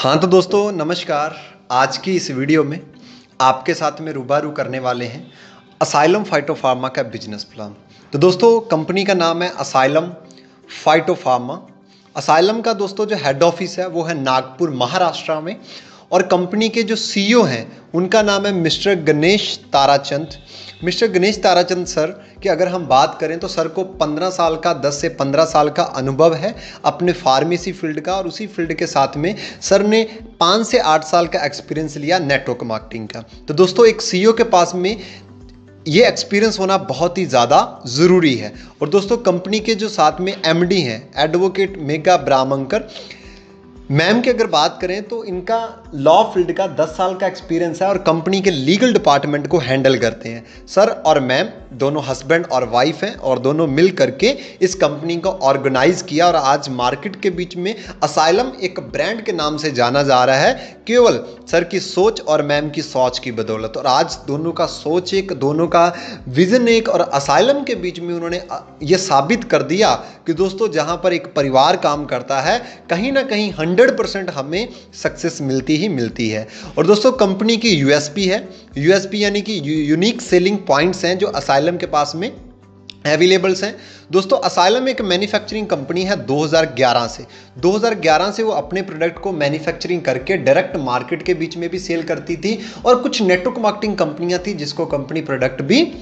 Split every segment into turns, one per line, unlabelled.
हाँ तो दोस्तों नमस्कार। आज की इस वीडियो में आपके साथ में रूबरू करने वाले हैं असाइलम फाइटोफार्मा का बिजनेस प्लान। तो दोस्तों कंपनी का नाम है असाइलम फाइटोफार्मा। असाइलम का दोस्तों जो हेड ऑफिस है वो है नागपुर महाराष्ट्र में, और कंपनी के जो सीईओ हैं उनका नाम है mister Ganesh Tarachand. Mister Ganesh Tarachand sir की अगर हम बात करें तो सर को 15 साल का 10 से 15 साल का अनुभव है अपने फार्मेसी फील्ड का, और उसी फील्ड के साथ में सर ने 5 से 8 साल का एक्सपीरियंस लिया नेटवर्क मार्केटिंग का। तो दोस्तों एक सीईओ के पास में ये एक्सपीरियंस होना बहुत ही ज़्यादा ज़रूरी है। और दोस्तों कंपनी के जो साथ में एमडी हैं एडवोकेट मेघा ब्राह्मणकर मैम की अगर बात करें तो इनका लॉ फील्ड का 10 साल का एक्सपीरियंस है और कंपनी के लीगल डिपार्टमेंट को हैंडल करते हैं। सर और मैम दोनों हस्बैंड और वाइफ हैं और दोनों मिल करके इस कंपनी को ऑर्गेनाइज किया, और आज मार्केट के बीच में असाइलम एक ब्रांड के नाम से जाना जा रहा है केवल सर की सोच और मैम की सोच की बदौलत। और आज दोनों का सोच एक, दोनों का विजन एक, और असाइलम के बीच में उन्होंने ये साबित कर दिया कि दोस्तों जहां पर एक परिवार काम करता है कहीं ना कहीं 100% हमें सक्सेस मिलती ही मिलती है। और दोस्तों कंपनी की यूएसपी है, यूएसपी यानी कि यूनिक सेलिंग पॉइंट्स हैं जो असाइलम के पास में अवेलेबल्स हैं। दोस्तों असाइलम एक मैन्युफैक्चरिंग कंपनी है 2011 से वो अपने प्रोडक्ट को मैन्युफैक्चरिंग करके डायरेक्ट मार्केट के बीच में भी सेल करती थी, और कुछ नेटवर्क मार्केटिंग कंपनियां थी जिसको कंपनी प्रोडक्ट भी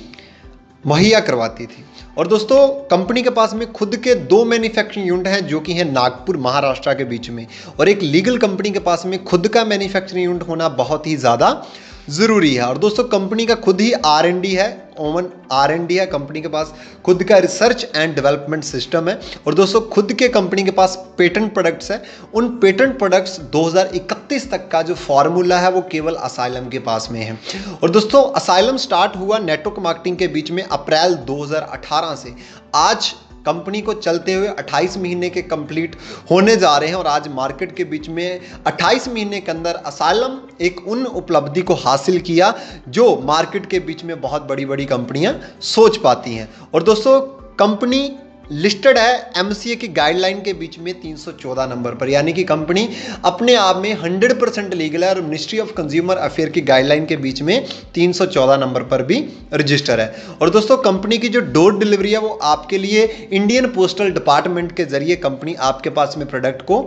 मुहैया करवाती थी। और दोस्तों कंपनी के पास में खुद के 2 मैन्युफैक्चरिंग यूनिट हैं जो कि हैं नागपुर महाराष्ट्र के बीच में, और एक लीगल कंपनी के पास में खुद का मैन्युफैक्चरिंग यूनिट होना बहुत ही ज़्यादा ज़रूरी है। और दोस्तों कंपनी का खुद ही R&D है, ओवन R&D है, कंपनी के पास खुद का रिसर्च एंड डेवलपमेंट सिस्टम है। और दोस्तों खुद के कंपनी के पास पेटेंट प्रोडक्ट्स है, उन पेटेंट प्रोडक्ट्स 2031 तक का जो फॉर्मूला है वो केवल असाइलम के पास में है। और दोस्तों असाइलम स्टार्ट हुआ नेटवर्क मार्केटिंग के बीच में अप्रैल 2018 से। आज कंपनी को चलते हुए 28 महीने के कंप्लीट होने जा रहे हैं, और आज मार्केट के बीच में 28 महीने के अंदर असाइलम एक उन उपलब्धि को हासिल किया जो मार्केट के बीच में बहुत बड़ी बड़ी कंपनियां सोच पाती हैं। और दोस्तों कंपनी लिस्टेड है एमसीए की गाइडलाइन के बीच में 314 नंबर पर, यानी कि कंपनी अपने आप में 100% लीगल है, और मिनिस्ट्री ऑफ कंज्यूमर अफेयर की गाइडलाइन के बीच में 314 नंबर पर भी रजिस्टर है। और दोस्तों कंपनी की जो डोर डिलीवरी है वो आपके लिए इंडियन पोस्टल डिपार्टमेंट के जरिए कंपनी आपके पास में प्रोडक्ट को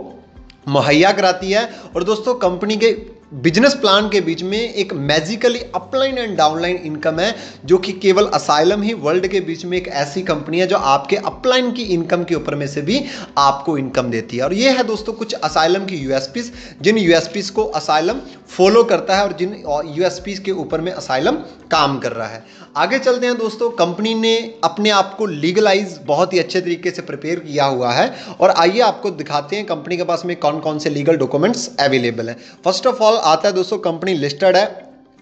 मुहैया कराती है। और दोस्तों कंपनी के बिजनेस प्लान के बीच में एक magically upline and downline income है, जो कि केवल असाइलम ही वर्ल्ड के बीच में एक ऐसी कंपनी है जो आपके अपलाइन की इनकम के ऊपर में से भी आपको इनकम देती है। और ये है दोस्तों कुछ असाइलम की यूएसपीज, जिन यूएसपीज को असाइलम फॉलो करता है और जिन यूएसपीज के ऊपर में असाइलम काम कर रहा है। आगे चलते हैं दोस्तों, कंपनी ने अपने आप को लीगलाइज बहुत ही अच्छे तरीके से प्रिपेयर किया हुआ है, और आइए आपको दिखाते हैं कंपनी के पास में कौन कौन से लीगल डॉक्यूमेंट्स अवेलेबल हैं। फर्स्ट ऑफ ऑल आता है दोस्तों कंपनी लिस्टेड है,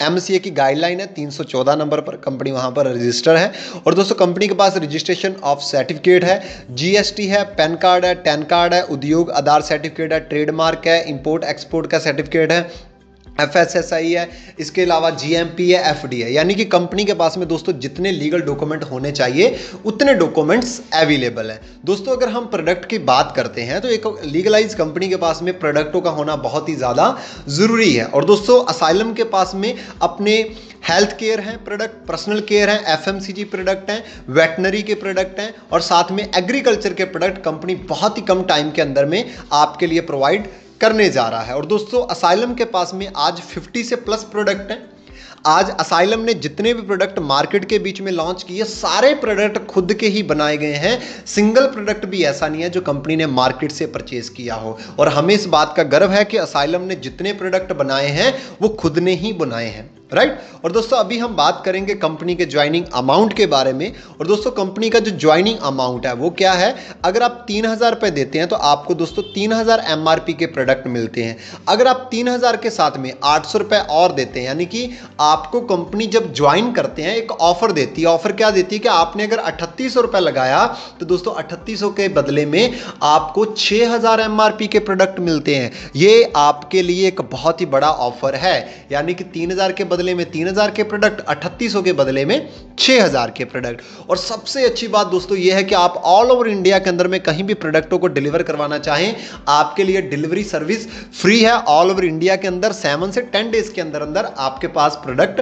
एमसीए की गाइडलाइन है 314 नंबर पर कंपनी वहां पर रजिस्टर है। और दोस्तों कंपनी के पास रजिस्ट्रेशन ऑफ सर्टिफिकेट है, जीएसटी है, पैन कार्ड है, टैन कार्ड है, उद्योग आधार सर्टिफिकेट है, ट्रेडमार्क है, इंपोर्ट एक्सपोर्ट का सर्टिफिकेट है, FSSI है, इसके अलावा GMP है, FD है। यानी कि कंपनी के पास में दोस्तों जितने लीगल डॉक्यूमेंट होने चाहिए उतने डॉक्यूमेंट्स अवेलेबल हैं। दोस्तों अगर हम प्रोडक्ट की बात करते हैं तो एक लीगलाइज कंपनी के पास में प्रोडक्टों का होना बहुत ही ज़्यादा ज़रूरी है। और दोस्तों असाइलम के पास में अपने हेल्थ केयर हैं प्रोडक्ट, पर्सनल केयर हैं, FMCG प्रोडक्ट हैं, वेटनरी के प्रोडक्ट हैं, और साथ में एग्रीकल्चर के प्रोडक्ट कंपनी बहुत ही कम टाइम के अंदर में आपके लिए प्रोवाइड करने जा रहा है। और दोस्तों असाइलम के पास में आज 50 से प्लस प्रोडक्ट हैं। आज असाइलम ने जितने भी प्रोडक्ट मार्केट के बीच में लॉन्च किए सारे प्रोडक्ट खुद के ही बनाए गए हैं, सिंगल प्रोडक्ट भी ऐसा नहीं है जो कंपनी ने मार्केट से परचेज किया हो। और हमें इस बात का गर्व है कि असाइलम ने जितने प्रोडक्ट बनाए हैं वो खुद ने ही बनाए हैं, राइट। और दोस्तों अभी हम बात करेंगे कंपनी के ज्वाइनिंग अमाउंट के बारे में। और दोस्तों कंपनी का जो ज्वाइनिंग अमाउंट है वो क्या है, अगर आप 3000 रुपये देते हैं तो आपको दोस्तों 3000 MRP के प्रोडक्ट मिलते हैं। अगर आप 3000 के साथ में 800 रुपये और देते हैं, यानी कि आपको कंपनी जब ज्वाइन करते हैं एक ऑफर देती है। ऑफर क्या देती है कि आपने अगर 3800 रुपये लगाया तो दोस्तों 3800 के बदले में आपको 6000 MRP के प्रोडक्ट मिलते हैं। ये आपके लिए एक बहुत ही बड़ा ऑफर है, यानी कि 3000 के बदले बदले में 3000 के प्रोडक्ट, 3800 के बदले में 6000 के प्रोडक्ट। और सबसे अच्छी बात दोस्तों ये है कि आप ऑल ओवर इंडिया के अंदर में कहीं भी प्रोडक्टों को डिलीवर करवाना चाहें, आपके लिए डिलीवरी सर्विस फ्री है। ऑल ओवर इंडिया के अंदर 7 से 10 डेज के अंदर अंदर आपके पास प्रोडक्ट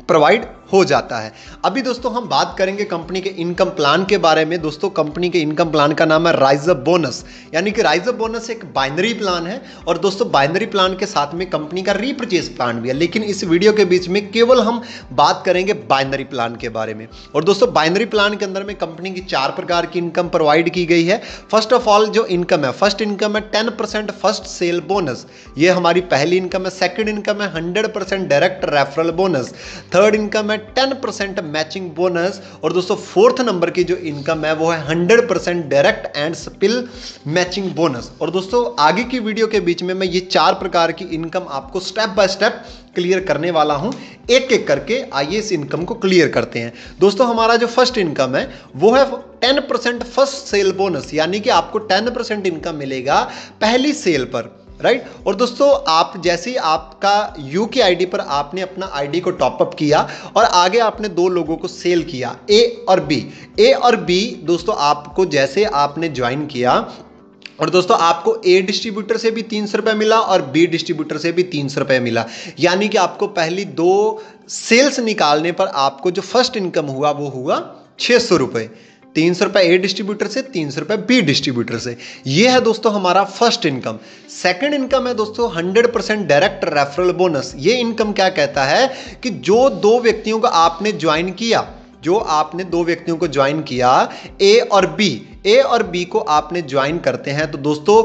प्रोवाइड हो जाता है। अभी दोस्तों हम बात करेंगे कंपनी के इनकम प्लान के बारे में। दोस्तों कंपनी के इनकम प्लान का नाम है राइज अप बोनस, यानी कि राइज अप बोनस एक बाइनरी प्लान है और दोस्तों बाइनरी प्लान के साथ में कंपनी का रीपरचेज प्लान भी है, लेकिन इस वीडियो के बीच में केवल हम बात करेंगे बाइनरी प्लान के बारे में। और दोस्तों बाइनरी प्लान के अंदर में कंपनी की 4 प्रकार की इनकम प्रोवाइड की गई है। फर्स्ट ऑफ ऑल जो इनकम है, फर्स्ट इनकम है 10% फर्स्ट सेल बोनस, ये हमारी पहली इनकम है। सेकंड इनकम है 100% direct referral bonus. Third income है 10% मैचिंग बोनस। और दोस्तों फोर्थ नंबर की जो इनकम है वो है 100% direct and spill matching bonus. और दोस्तों आगे की वीडियो के बीच में मैं ये 4 प्रकार की इनकम आपको स्टेप बाय स्टेप क्लियर करने वाला हूं, एक एक करके। आइए इस इनकम को क्लियर करते हैं। दोस्तों हमारा जो फर्स्ट इनकम है वो है 10% फर्स्ट सेल बोनस, यानी कि आपको 10% इनकम मिलेगा पहली सेल पर, राइट। और दोस्तों आप जैसे ही आपका यूके आईडी पर आपने अपना आईडी को टॉपअप किया और आगे आपने 2 लोगों को सेल किया, ए और बी दोस्तों आपको जैसे आपने ज्वाइन किया और दोस्तों आपको ए डिस्ट्रीब्यूटर से भी 300 रुपये मिला और बी डिस्ट्रीब्यूटर से भी 300 रुपये मिला, यानी कि आपको पहली 2 सेल्स निकालने पर आपको जो फर्स्ट इनकम हुआ वो हुआ 600 रुपये। 300 रुपये ए डिस्ट्रीब्यूटर से, 300 रुपये बी डिस्ट्रीब्यूटर से। ये है दोस्तों हमारा फर्स्ट इनकम। सेकंड इनकम है दोस्तों 100% डायरेक्ट रेफरल बोनस। ये इनकम क्या कहता है कि जो 2 व्यक्तियों को आपने ज्वाइन किया, ए और बी को आपने ज्वाइन करते हैं, तो दोस्तों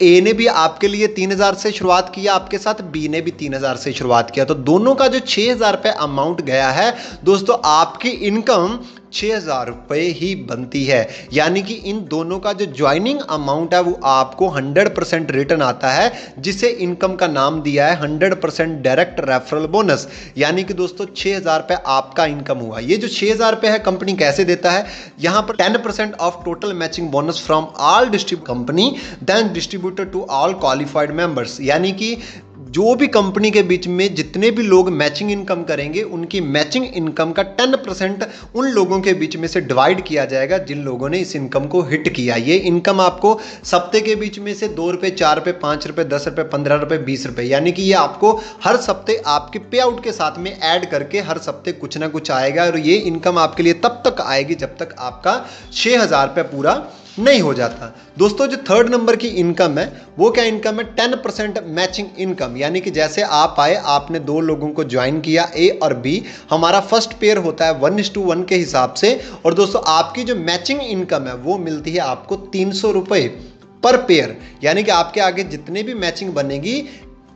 ए ने भी आपके लिए 3000 से शुरुआत किया आपके साथ, बी ने भी 3000 से शुरुआत किया, तो दोनों का जो 6000 रुपये अमाउंट गया है दोस्तों, आपकी इनकम 6000 रुपये ही बनती है। यानी कि इन दोनों का जो ज्वाइनिंग अमाउंट है वो आपको 100% रिटर्न आता है, जिसे इनकम का नाम दिया है 100% डायरेक्ट रेफरल बोनस। यानी कि दोस्तों 6000 रुपये आपका इनकम हुआ। ये जो 6000 रुपये है कंपनी कैसे देता है, यहां पर 10% of total matching bonus from all company then distributed to all qualified members. यानी कि जो भी कंपनी के बीच में जितने भी लोग मैचिंग इनकम करेंगे उनकी मैचिंग इनकम का 10% उन लोगों के बीच में से डिवाइड किया जाएगा जिन लोगों ने इस इनकम को हिट किया। ये इनकम आपको सप्ते के बीच में से 2 रुपये, 4 रुपये, 5 रुपये, 10 रुपये, 15 रुपये, 20 रुपये, यानी कि ये आपको हर सप्ते आपके पे आउट के साथ में ऐड करके हर सप्ते कुछ ना कुछ आएगा। और ये इनकम आपके लिए तब तक आएगी जब तक आपका 6000 रुपये पूरा नहीं हो जाता। दोस्तों जो थर्ड नंबर की इनकम है वो क्या इनकम है, 10% मैचिंग इनकम। यानी कि जैसे आप आए, आपने 2 लोगों को ज्वाइन किया, ए और बी, हमारा फर्स्ट पेयर होता है 1:1 के हिसाब से। और दोस्तों आपकी जो मैचिंग इनकम है वो मिलती है आपको 300 रुपये पर पेयर, यानी कि आपके आगे जितने भी मैचिंग बनेगी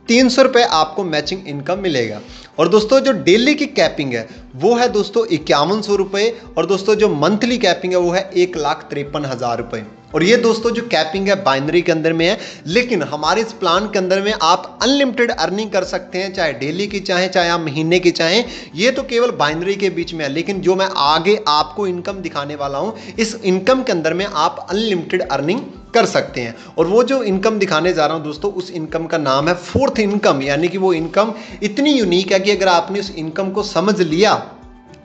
300 रुपये आपको मैचिंग इनकम मिलेगा। और दोस्तों जो डेली की कैपिंग है वो है दोस्तों 5100 रुपये। और दोस्तों जो मंथली कैपिंग है वो है 1,53,000 रुपये। और ये दोस्तों जो कैपिंग है बाइनरी के अंदर में है, लेकिन हमारे इस प्लान के अंदर में आप अनलिमिटेड अर्निंग कर सकते हैं, चाहे डेली की चाहे आप महीने की चाहें। ये तो केवल बाइनरी के बीच में है, लेकिन जो मैं आगे आपको इनकम दिखाने वाला हूं, इस इनकम के अंदर में आप अनलिमिटेड अर्निंग कर सकते हैं। और वो जो इनकम दिखाने जा रहा हूं दोस्तों, उस इनकम का नाम है फोर्थ इनकम। यानी कि वो इनकम इतनी यूनिक है कि अगर आपने उस इनकम को समझ लिया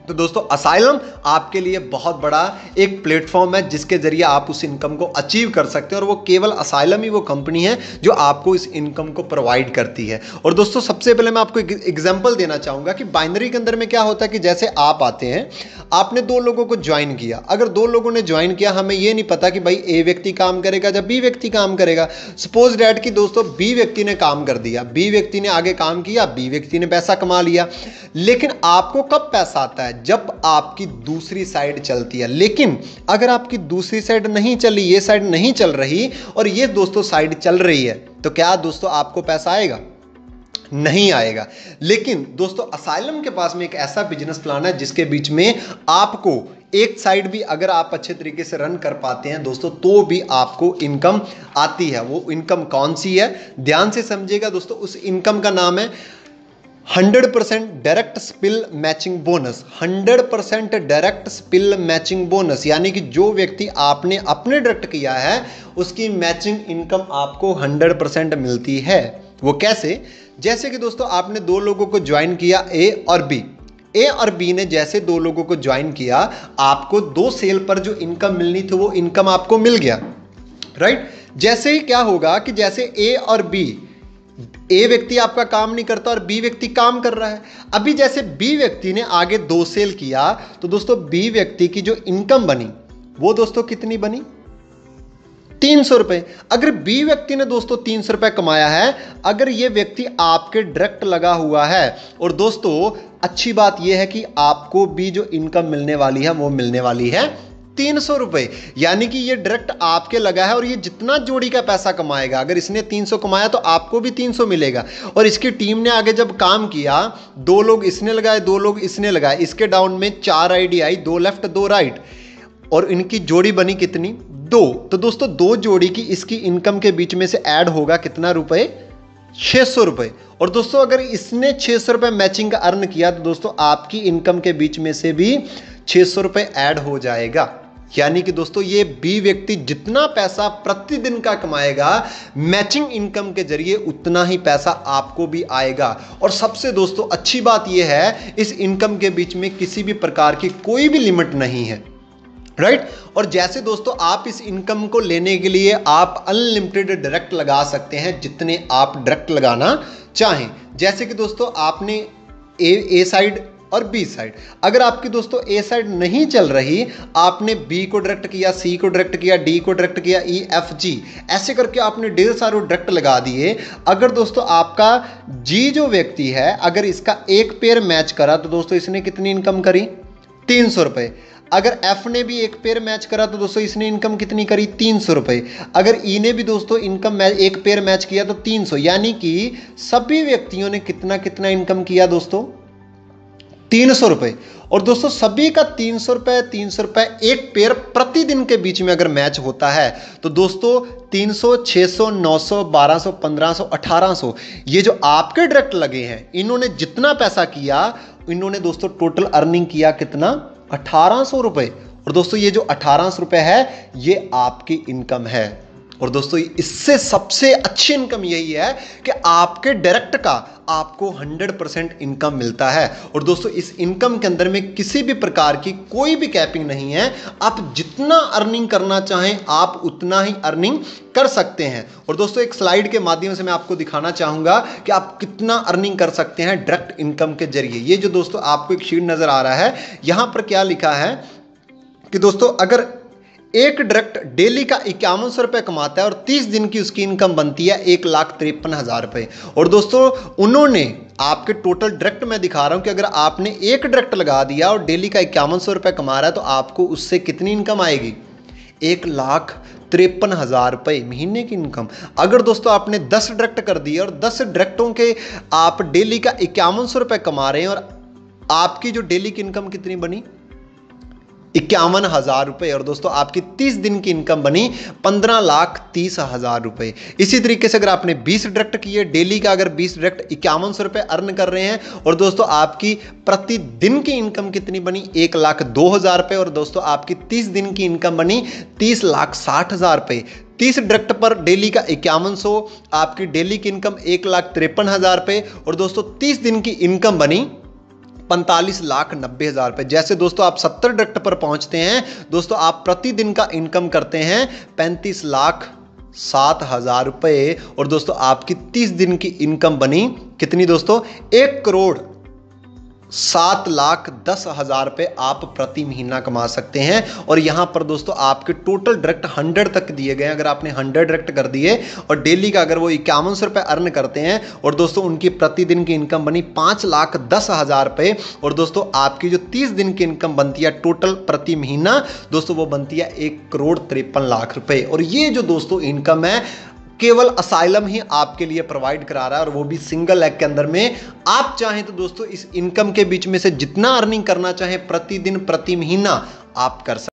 तो दोस्तों असाइलम आपके लिए बहुत बड़ा एक प्लेटफॉर्म है जिसके जरिए आप उस इनकम को अचीव कर सकते हैं। और वो केवल असाइलम ही वो कंपनी है जो आपको इस इनकम को प्रोवाइड करती है। और दोस्तों सबसे पहले मैं आपको एक एग्जांपल देना चाहूंगा कि बाइनरी के अंदर में क्या होता है कि जैसे आप आते हैं, आपने 2 लोगों को ज्वाइन किया। अगर 2 लोगों ने ज्वाइन किया, हमें ये नहीं पता कि भाई ए व्यक्ति काम करेगा या बी व्यक्ति काम करेगा। सपोज डैट कि दोस्तों बी व्यक्ति ने काम कर दिया, बी व्यक्ति ने आगे काम किया, बी व्यक्ति ने पैसा कमा लिया। लेकिन आपको कब पैसा आता है, जब आपकी दूसरी साइड चलती है। लेकिन अगर आपकी दूसरी साइड नहीं चली, ये साइड नहीं चल रही और ये दोस्तों साइड चल रही है, तो क्या दोस्तों आपको पैसा आएगा? नहीं आएगा। लेकिन दोस्तों असाइलम के पास में एक ऐसा बिजनेस प्लान है जिसके बीच में आपको एक साइड भी अगर आप अच्छे तरीके से रन कर पाते हैं दोस्तों, तो भी आपको इनकम आती है। वो इनकम कौन सी है, ध्यान से समझिएगा दोस्तों। उस इनकम का नाम है 100% direct spill matching bonus. 100% direct spill matching bonus, यानी कि जो व्यक्ति आपने अपने डायरेक्ट किया है उसकी मैचिंग इनकम आपको 100% मिलती है। वो कैसे? जैसे कि दोस्तों आपने दो लोगों को ज्वाइन किया, ए और बी। ए और बी ने जैसे दो लोगों को ज्वाइन किया, आपको 2 सेल पर जो इनकम मिलनी थी वो इनकम आपको मिल गया, राइट। जैसे ही क्या होगा कि जैसे ए और बी, ए व्यक्ति आपका काम नहीं करता और बी व्यक्ति काम कर रहा है। अभी जैसे बी व्यक्ति ने आगे 2 सेल किया तो दोस्तों बी व्यक्ति की जो इनकम बनी वो दोस्तों कितनी बनी? 300 रुपए। अगर बी व्यक्ति ने दोस्तों 300 रुपए कमाया है, अगर ये व्यक्ति आपके डायरेक्ट लगा हुआ है, और दोस्तों अच्छी बात यह है कि आपको भी जो इनकम मिलने वाली है वो मिलने वाली है 300 रुपए। यानी कि ये डायरेक्ट आपके लगा है और ये जितना जोड़ी का पैसा कमाएगा, अगर इसने 300 कमाया तो आपको भी 300 मिलेगा। और इसकी टीम ने आगे जब काम किया, 2 लोग इसने लगाए, 2 लोग इसने लगाए, इसके डाउन में 4 आईडी आई, 2 लेफ्ट 2 राइट, और इनकी जोड़ी बनी कितनी? 2। तो दोस्तों 2 जोड़ी की इसकी इनकम के बीच में से ऐड होगा कितना रुपए? 600 रुपए। और दोस्तों अगर इसने 600 रुपए मैचिंग का अर्न किया तो दोस्तों आपकी इनकम के बीच में से भी 600 रुपए ऐड हो जाएगा। यानी कि दोस्तों ये बी व्यक्ति जितना पैसा प्रतिदिन का कमाएगा मैचिंग इनकम के जरिए, उतना ही पैसा आपको भी आएगा। और सबसे दोस्तों अच्छी बात यह है, इस इनकम के बीच में किसी भी प्रकार की कोई भी लिमिट नहीं है, राइट। और जैसे दोस्तों आप इस इनकम को लेने के लिए आप अनलिमिटेड डायरेक्ट लगा सकते हैं, जितने आप डायरेक्ट लगाना चाहें। जैसे कि दोस्तों आपने ए साइड और बी साइड, अगर आपकी दोस्तों ए साइड नहीं चल रही, आपने बी को डायरेक्ट किया, सी को डायरेक्ट किया, डी को डायरेक्ट किया, ई एफ जी, ऐसे करके आपने ढेर सारे डायरेक्ट लगा दिए। अगर दोस्तों आपका जी जो व्यक्ति है, अगर इसका एक पेयर मैच करा तो दोस्तों इसने कितनी इनकम करी? 300 रुपए। अगर एफ ने भी एक पेयर मैच करा तो दोस्तों इसने इनकम कितनी करी? 300 रुपए। अगर ई ने भी दोस्तों इनकम एक पेयर मैच किया तो 300, यानी कि सभी व्यक्तियों ने कितना कितना इनकम किया दोस्तों? 300 रुपए। और दोस्तों सभी का 300 रुपए 300 रुपए एक पेयर प्रतिदिन के बीच में अगर मैच होता है तो दोस्तों 300, 600, 900, 1200, 1500, 1800, ये जो आपके डायरेक्ट लगे हैं, इन्होंने जितना पैसा किया, इन्होंने दोस्तों टोटल अर्निंग किया कितना? 1800 रुपए। और दोस्तों ये जो 1800 रुपए है ये आपकी इनकम है। और दोस्तों इससे सबसे अच्छी इनकम यही है कि आपके डायरेक्ट का आपको 100% इनकम मिलता है। और दोस्तों इस इनकम के अंदर में किसी भी प्रकार की कोई भी कैपिंग नहीं है। आप जितना अर्निंग करना चाहें आप उतना ही अर्निंग कर सकते हैं। और दोस्तों एक स्लाइड के माध्यम से मैं आपको दिखाना चाहूंगा कि आप कितना अर्निंग कर सकते हैं डायरेक्ट इनकम के जरिए। ये जो दोस्तों आपको एक शीट नजर आ रहा है, यहां पर क्या लिखा है कि दोस्तों अगर एक डायरेक्ट डेली का 5100 रुपये कमाता है और 30 दिन की उसकी इनकम बनती है 1,53,000 रुपये। और दोस्तों उन्होंने आपके टोटल डायरेक्ट मैं दिखा रहा हूं कि अगर आपने एक डायरेक्ट लगा दिया और डेली का 5100 रुपये कमा रहा है तो आपको उससे कितनी इनकम आएगी? 1,53,000 रुपये महीने की इनकम। अगर दोस्तों आपने 10 डायरेक्ट कर दिए और 10 डायरेक्टों के आप डेली का 5100 रुपये कमा रहे हैं और आपकी जो डेली की इनकम कितनी बनी? 51,000 रुपये। और दोस्तों आपकी 30 दिन की इनकम बनी 15,30,000 रुपये। इसी तरीके से अगर आपने 20 डायरेक्ट किए, डेली का अगर 20 डायरेक्ट 5100 रुपये अर्न कर रहे हैं, और दोस्तों आपकी प्रतिदिन की इनकम कितनी बनी? 1,02,000 रुपये। और दोस्तों आपकी 30 दिन की इनकम बनी 30,60,000 रुपये। 30 डायरेक्ट पर डेली का 5100, आपकी डेली की इनकम 1,53,000 रुपये। और दोस्तों 30 दिन की इनकम बनी 45,90,000 रुपये। जैसे दोस्तों आप 70 डायरेक्ट पर पहुंचते हैं, दोस्तों आप प्रतिदिन का इनकम करते हैं 35,07,000 रुपये। और दोस्तों आपकी 30 दिन की इनकम बनी कितनी दोस्तों? 1,07,10,000 रुपये आप प्रति महीना कमा सकते हैं। और यहां पर दोस्तों आपके टोटल डायरेक्ट 100 तक दिए गए। अगर आपने 100 डायरेक्ट कर दिए और डेली का अगर वो 5100 रुपये अर्न करते हैं, और दोस्तों उनकी प्रतिदिन की इनकम बनी 5,10,000 रुपये। और दोस्तों आपकी जो 30 दिन की इनकम बनती है टोटल प्रति महीना, दोस्तों वो बनती है 1,53,00,000 रुपये। और ये जो दोस्तों इनकम है केवल असाइलम ही आपके लिए प्रोवाइड करा रहा है, और वो भी सिंगल लेग के अंदर में। आप चाहें तो दोस्तों इस इनकम के बीच में से जितना अर्निंग करना चाहें प्रतिदिन प्रति महीना आप कर सकते हैं।